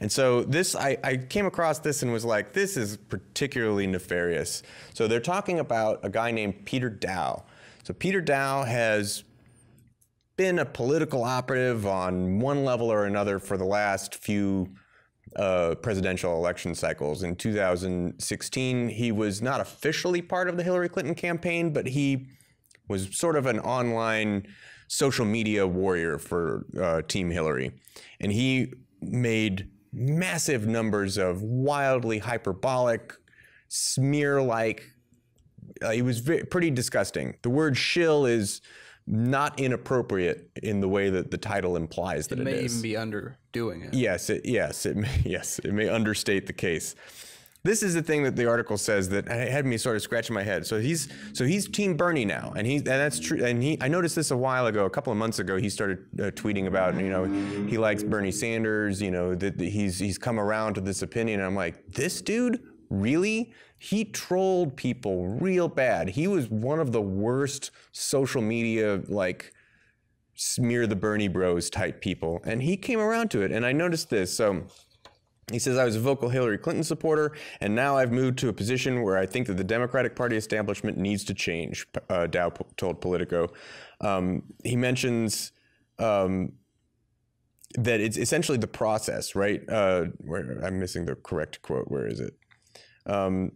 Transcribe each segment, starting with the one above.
And so this, I came across this and was like, this is particularly nefarious. So they're talking about a guy named Peter Daou. So Peter Daou has been a political operative on one level or another for the last few presidential election cycles. In 2016, he was not officially part of the Hillary Clinton campaign, but he was sort of an online social media warrior for Team Hillary. And he made massive numbers of wildly hyperbolic, smear-like, it was pretty disgusting. The word shill is not inappropriate in the way that the title implies that it is. It may even be underdoing it. Yes, it may understate the case. This is the thing that the article says that had me sort of scratching my head. So he's Team Bernie now, and that's true. And I noticed this a couple of months ago. He started tweeting about, he likes Bernie Sanders. That he's come around to this opinion. And I'm like, this dude, really? He trolled people real bad. He was one of the worst social media smear the Bernie bros type people, and he came around to it. And I noticed this. So he says, I was a vocal Hillary Clinton supporter, and now I've moved to a position where I think that the Democratic Party establishment needs to change, Daou told Politico. He mentions that it's essentially the process, right? I'm missing the correct quote. Where is it? Under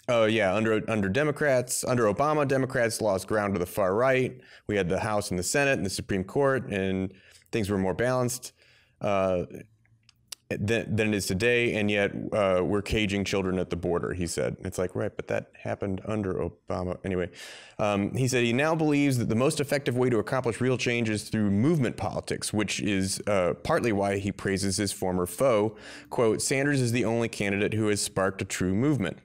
Obama, Democrats lost ground to the far right. We had the House and the Senate and the Supreme Court, and things were more balanced than it is today, and yet we're caging children at the border, he said. It's like, right, but that happened under Obama. Anyway, he said he now believes that the most effective way to accomplish real change is through movement politics, which is partly why he praises his former foe. Quote, Sanders is the only candidate who has sparked a true movement.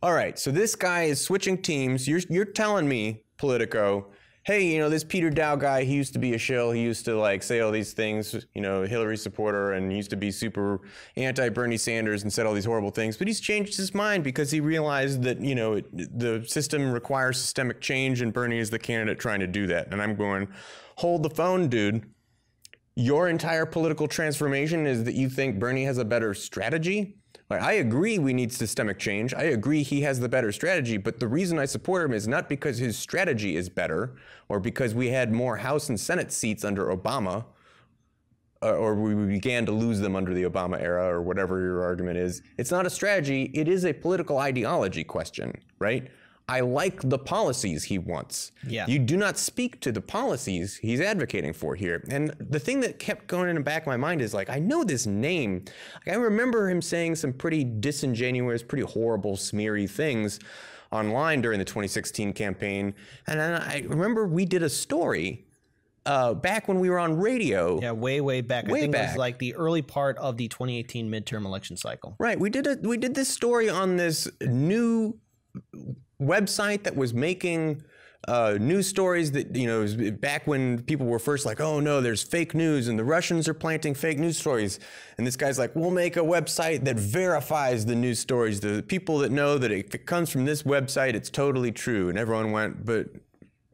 All right, so this guy is switching teams. You're telling me, Politico, hey, this Peter Daou guy, he used to be a shill. He used to say all these things, Hillary supporter, and used to be super anti-Bernie Sanders and said all these horrible things. But he's changed his mind because he realized that, the system requires systemic change, and Bernie is the candidate trying to do that. And I'm going, hold the phone, dude. Your entire political transformation is that you think Bernie has a better strategy? I agree we need systemic change. I agree he has the better strategy, but the reason I support him is not because his strategy is better or because we had more House and Senate seats under Obama or we began to lose them under the Obama era or whatever your argument is. It's not a strategy. It is a political ideology question, right? I like the policies he wants. Yeah. You do not speak to the policies he's advocating for here. And the thing that kept going in the back of my mind is I know this name. I remember him saying some pretty disingenuous, pretty horrible, smeary things online during the 2016 campaign. And then I remember we did a story back when we were on radio. Yeah, way back. I think it was the early part of the 2018 midterm election cycle. Right. We did this story on this new website that was making news stories that, back when people were first like, oh no, there's fake news and the Russians are planting fake news stories. And this guy's like, we'll make a website that verifies the news stories. The people that know that if it comes from this website, it's totally true. And everyone went, but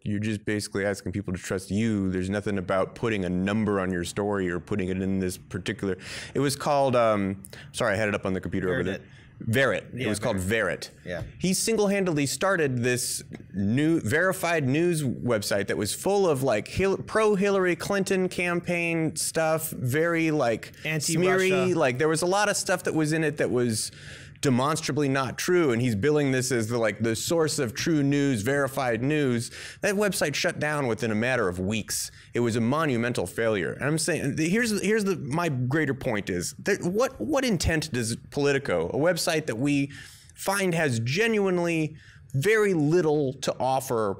you're just basically asking people to trust you. There's nothing about putting a number on your story or putting it in this particular. It was called, sorry, I had it up on the computer over there. Verit. It was called Verit. Yeah. He single-handedly started this new verified news website that was full of pro-Hillary Clinton campaign stuff, very smeary. There was a lot of stuff that was in it that was demonstrably not true, and he's billing this as the source of true news, verified news. That website shut down within a matter of weeks. It was a monumental failure. And I'm saying, my greater point is that what intent does Politico, a website that we find has genuinely very little to offer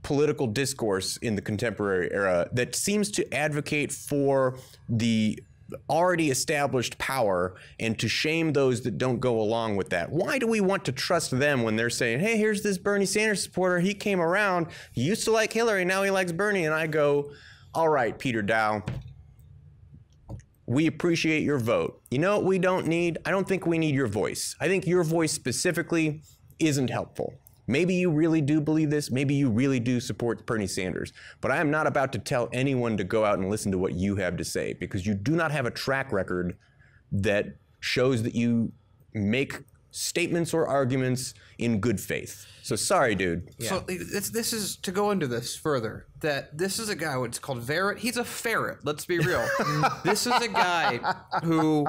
political discourse in the contemporary era, that seems to advocate for the already established power and to shame those that don't go along with that? Why do we want to trust them when they're saying, hey, here's this Bernie Sanders supporter, he came around, he used to like Hillary, now he likes Bernie? And I go, all right, Peter Daou, we appreciate your vote. You know what we don't need? I don't think we need your voice. I think your voice specifically isn't helpful. Maybe you really do believe this. Maybe you really do support Bernie Sanders. But I am not about to tell anyone to go out and listen to what you have to say, because you do not have a track record that shows that you make statements or arguments in good faith. So sorry, dude. Yeah. So this is to go into this further, that this is a guy, what's called Verret. He's a ferret. Let's be real. This is a guy who,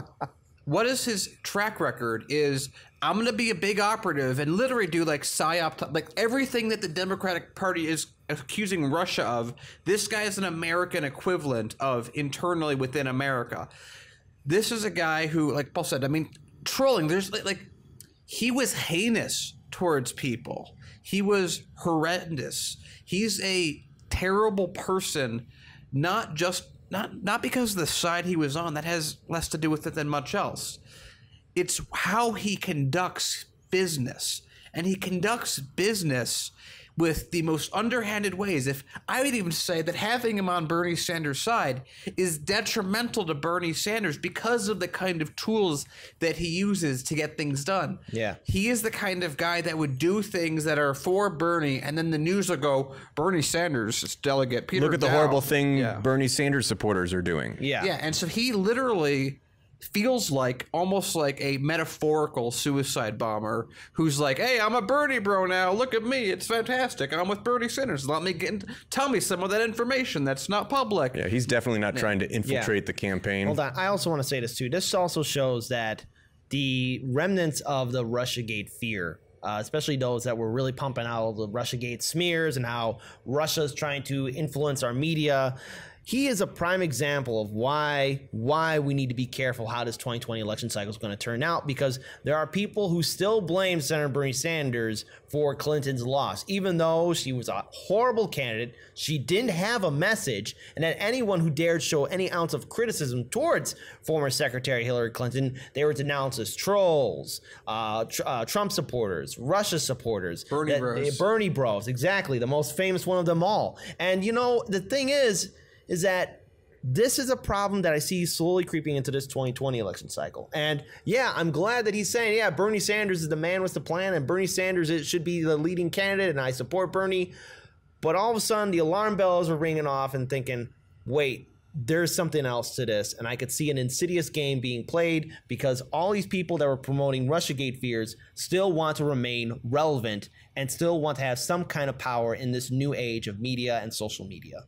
what is his track record is, I'm going to be a big operative and literally do like psyop, like everything that the Democratic Party is accusing Russia of. This guy is an American equivalent of internally within America. This is a guy who, like Paul said, I mean, trolling, there's like he was heinous towards people. He was horrendous. He's a terrible person, not because of the side he was on. That has less to do with it than much else. It's how he conducts business. And he conducts business with the most underhanded ways. If I would even say that having him on Bernie Sanders' side is detrimental to Bernie Sanders because of the kind of tools that he uses to get things done. Yeah. He is the kind of guy that would do things that are for Bernie, and then the news will go, Bernie Sanders' delegate Peter Look at the Daou. horrible thing Bernie Sanders supporters are doing. Yeah. Yeah, and so he literally feels like almost like a metaphorical suicide bomber who's like, hey, I'm a Bernie bro now. Look at me. It's fantastic. I'm with Bernie Sanders. Let me tell me some of that information that's not public. Yeah, he's definitely not trying to infiltrate the campaign. Hold on. I also want to say this, too. This also shows that the remnants of the Russiagate fear, especially those that were really pumping out the Russiagate smears and how Russia's trying to influence our media, he is a prime example of why we need to be careful how this 2020 election cycle is going to turn out, because there are people who still blame Senator Bernie Sanders for Clinton's loss, even though she was a horrible candidate. She didn't have a message, and that anyone who dared show any ounce of criticism towards former Secretary Hillary Clinton, they were denounced as trolls, Trump supporters, Russia supporters, Bernie bros, exactly, the most famous one of them all. And you know, the thing is that this is a problem that I see slowly creeping into this 2020 election cycle. And yeah, I'm glad that he's saying, yeah, Bernie Sanders is the man with the plan, and Bernie Sanders should be the leading candidate, and I support Bernie. But all of a sudden, the alarm bells are ringing off and thinking, wait, there's something else to this. And I could see an insidious game being played, because all these people that were promoting Russiagate fears still want to remain relevant and still want to have some kind of power in this new age of media and social media.